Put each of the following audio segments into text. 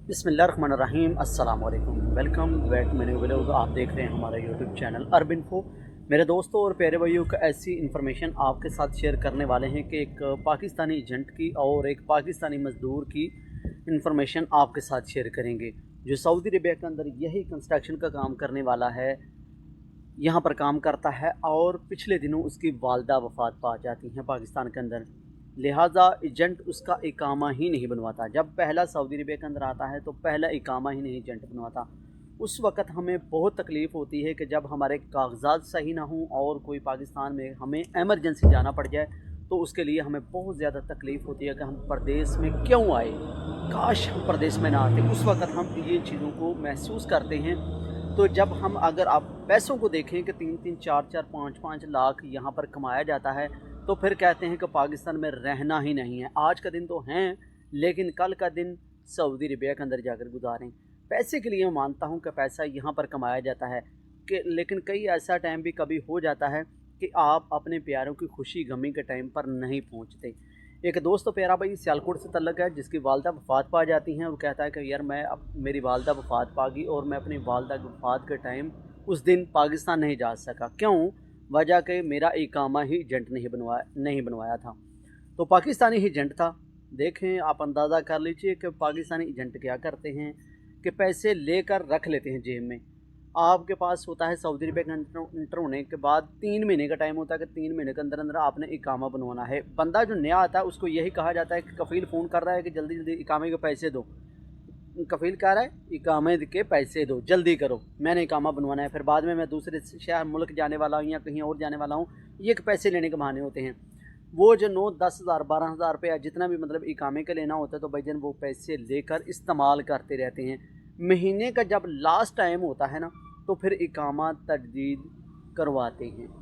बिस्मिल्लाहिर्रहमानिर्रहीम अस्सलाम वालेकुम। वेलकम बैक मेरे व्लॉग। आप देख रहे हैं हमारा यूट्यूब चैनल अरबिनफो। मेरे दोस्तों और प्यारे भाइयों का ऐसी इन्फॉर्मेशन आपके साथ शेयर करने वाले हैं कि एक पाकिस्तानी एजेंट की और एक पाकिस्तानी मज़दूर की इन्फॉर्मेशन आपके साथ शेयर करेंगे, जो सऊदी अरबिया के अंदर यही कंस्ट्रक्शन का काम करने वाला है, यहाँ पर काम करता है और पिछले दिनों उसकी वालदा वफ़ात पा जाती हैं पाकिस्तान के अंदर। लिहाजा एजेंट उसका इकामा ही नहीं बनवाता। जब पहला सऊदी अरबिया के अंदर आता है तो पहला इकामा ही नहीं एजेंट बनवाता। उस वक़्त हमें बहुत तकलीफ़ होती है कि जब हमारे कागज़ात सही ना हों और कोई पाकिस्तान में हमें एमरजेंसी जाना पड़ जाए, तो उसके लिए हमें बहुत ज़्यादा तकलीफ़ होती है कि हम परदेस में क्यों आए, काश हम परदेस में ना आते। उस वक़्त हम ये चीज़ों को महसूस करते हैं। तो जब हम अगर आप पैसों को देखें कि 3-3, 4-4, 5-5 लाख यहाँ पर कमाया जाता है, तो फिर कहते हैं कि पाकिस्तान में रहना ही नहीं है। आज का दिन तो हैं, लेकिन कल का दिन सऊदी अरबिया के अंदर जाकर गुजारें। पैसे के लिए मैं मानता हूँ कि पैसा यहाँ पर कमाया जाता है, कि लेकिन कई ऐसा टाइम भी कभी हो जाता है कि आप अपने प्यारों की खुशी गमी के टाइम पर नहीं पहुँचते। एक दोस्त तो प्यारा भाई सियालकोट से तल्लक है, जिसकी वालदा वफ़ात पा जाती हैं। वो कहता है कि यार मैं अब मेरी वालदा वफ़ात पा गई और मैं अपनी वालदा की वफ़ात के टाइम उस दिन पाकिस्तान नहीं जा सका। क्यों? वजह कि मेरा इकामा ही एजेंट नहीं बनवाया था। तो पाकिस्तानी ही एजेंट था। देखें, आप अंदाज़ा कर लीजिए कि पाकिस्तानी एजेंट क्या करते हैं कि पैसे लेकर रख लेते हैं जेब में। आपके पास होता है सऊदी अरबिया का इंटर होने के बाद 3 महीने का टाइम होता है कि 3 महीने के अंदर अंदर आपने इकामा बनवाना है। बंदा जो नया आता है उसको यही कहा जाता है कि कफ़ील फ़ोन कर रहा है कि जल्दी जल्दी इकामे के पैसे दो। कफ़ील कह रहा है इकामे के पैसे दो, जल्दी करो, मैंने इकामा बनवाना है। फिर बाद में मैं दूसरे शहर मुल्क जाने वाला हूँ या कहीं और जाने वाला हूँ, ये एक पैसे लेने के बहाने होते हैं। वो जो 9-10 हज़ार 12 हज़ार रुपया जितना भी मतलब इकामे का लेना होता है, तो भाईजान वो पैसे लेकर इस्तेमाल करते रहते हैं। महीने का जब लास्ट टाइम होता है ना, तो फिर इकामा तजदीद करवाते हैं।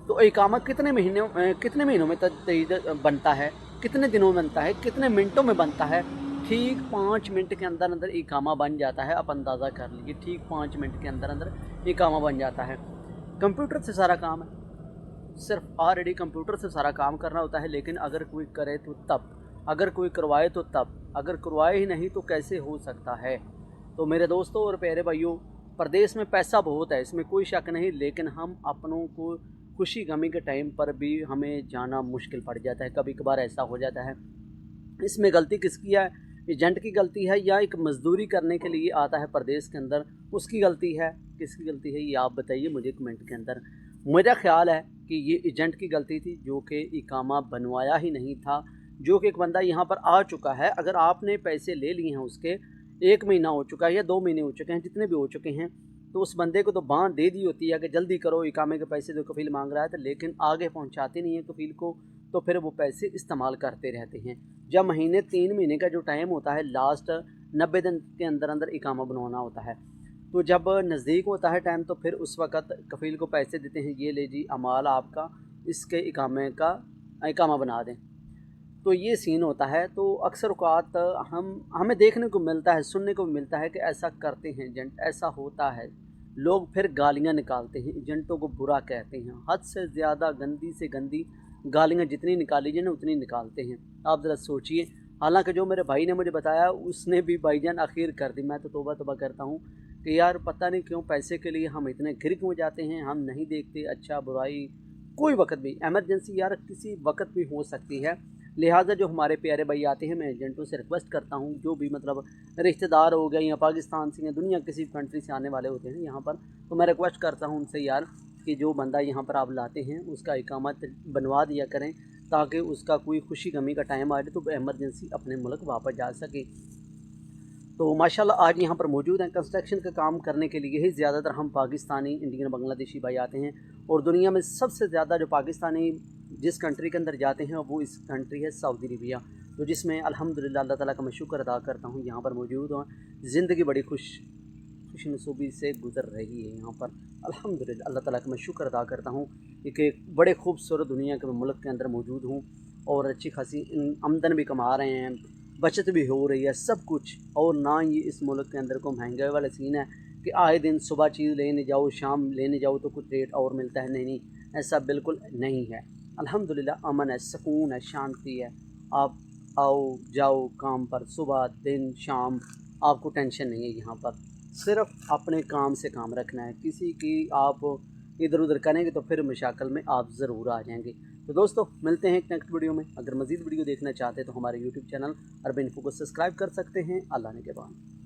तो इकामा कितने महीनों में तजदीद बनता है, कितने दिनों में बनता है, कितने मिनटों में बनता है? ठीक 5 मिनट के अंदर अंदर इकामा बन जाता है। आप अंदाज़ा कर लीजिए, ठीक 5 मिनट के अंदर अंदर इकामा बन जाता है। कंप्यूटर से सारा काम है, सिर्फ ऑलरेडी कंप्यूटर से सारा काम करना होता है। लेकिन अगर कोई करे तो तब, अगर कोई करवाए तो तब, अगर करवाए ही नहीं तो कैसे हो सकता है? तो मेरे दोस्तों और प्यारे भाइयों, प्रदेश में पैसा बहुत है, इसमें कोई शक नहीं, लेकिन हम अपनों को खुशी गमी के टाइम पर भी हमें जाना मुश्किल पड़ जाता है। कभी कभार ऐसा हो जाता है। इसमें गलती किसकी है? एजेंट की गलती है या एक मज़दूरी करने के लिए आता है प्रदेश के अंदर, उसकी गलती है? किसकी गलती है ये आप बताइए मुझे कमेंट के अंदर। मेरा ख्याल है कि ये एजेंट की गलती थी, जो कि इकामा बनवाया ही नहीं था। जो कि एक बंदा यहाँ पर आ चुका है, अगर आपने पैसे ले लिए हैं उसके, 1 महीना हो चुका है या 2 महीने हो चुके हैं, जितने भी हो चुके हैं, तो उस बंदे को तो बाँध दे दी होती है कि जल्दी करो, इकामे के पैसे जो कफ़ील मांग रहा है था, लेकिन आगे पहुँचाते नहीं है कफ़ील को, तो फिर वो पैसे इस्तेमाल करते रहते हैं। जब महीने 3 महीने का जो टाइम होता है, लास्ट 90 दिन के अंदर अंदर इकामा बनवाना होता है, तो जब नज़दीक होता है टाइम, तो फिर उस वक़्त कफ़ील को पैसे देते हैं, ये ले जी अमाल आपका, इसके इकामे का इकामा बना दें। तो ये सीन होता है। तो अक्सर औक़ात हमें देखने को मिलता है, सुनने को मिलता है कि ऐसा करते हैं एजेंट, ऐसा होता है। लोग फिर गालियाँ निकालते हैं, एजेंटों को बुरा कहते हैं, हद से ज़्यादा गंदी से गंदी गालियाँ जितनी निकाली जाए ना उतनी निकालते हैं। आप ज़रा सोचिए। हालाँकि जो मेरे भाई ने मुझे बताया, उसने भी भाईजान आखिर कर दी। मैं तो तौबा तौबा करता हूँ कि यार पता नहीं क्यों पैसे के लिए हम इतने गिर क्यों जाते हैं। हम नहीं देखते अच्छा बुराई, कोई वक़्त भी इमरजेंसी यार किसी वक़्त भी हो सकती है। लिहाजा जो हमारे प्यारे भाई आते हैं, मैं एजेंटों से रिक्वेस्ट करता हूँ, जो भी मतलब रिश्तेदार हो गए या पाकिस्तान से या दुनिया किसी कंट्री से आने वाले होते हैं यहाँ पर, तो मैं रिक्वेस्ट करता हूँ उनसे यार कि जो बंदा यहाँ पर आप लाते हैं उसका इकामा बनवा दिया करें, ताकि उसका कोई खुशी गमी का टाइम आ जाए तो इमरजेंसी अपने मुल्क वापस जा सके। तो माशाल्लाह आज यहाँ पर मौजूद हैं। कंस्ट्रक्शन का काम करने के लिए ही ज़्यादातर हम पाकिस्तानी, इंडियन, बांग्लादेशी भाई आते हैं। और दुनिया में सबसे ज़्यादा जो पाकिस्तानी जिस कंट्री के अंदर जाते हैं वो इस कंट्री है सऊदी अरबिया। तो जिसमें अल्हम्दुलिल्लाह अल्लाह ताला का मैं शुक्र अदा करता हूँ, यहाँ पर मौजूद हूँ। ज़िंदगी बड़ी खुशनसीबी से गुज़र रही है यहाँ पर। अल्हम्दुलिल्लाह अल्लाह ताला का मैं शुक्र अदा करता हूँ कि एक बड़े खूबसूरत दुनिया के मुल्क के अंदर मौजूद हूँ और अच्छी खासी आमदन भी कमा रहे हैं, बचत भी हो रही है, सब कुछ। और ना ये इस मुल्क के अंदर को महंगाई वाला सीन है कि आए दिन सुबह चीज़ लेने जाओ, शाम लेने जाओ तो कुछ रेट और मिलता है। नहीं नहीं, ऐसा बिल्कुल नहीं है। अल्हम्दुलिल्लाह अमन है, सुकून है, शांति है। आप आओ जाओ काम पर, सुबह दिन शाम, आपको टेंशन नहीं है यहाँ पर। सिर्फ अपने काम से काम रखना है, किसी की आप इधर उधर करेंगे तो फिर मशाकल में आप ज़रूर आ जाएंगे। तो दोस्तों मिलते हैं एक नेक्स्ट वीडियो में। अगर मज़ीद वीडियो देखना चाहते हैं तो हमारे यूट्यूब चैनल अरब इन्फो को सब्सक्राइब कर सकते हैं। अल्लाह ने के बाद।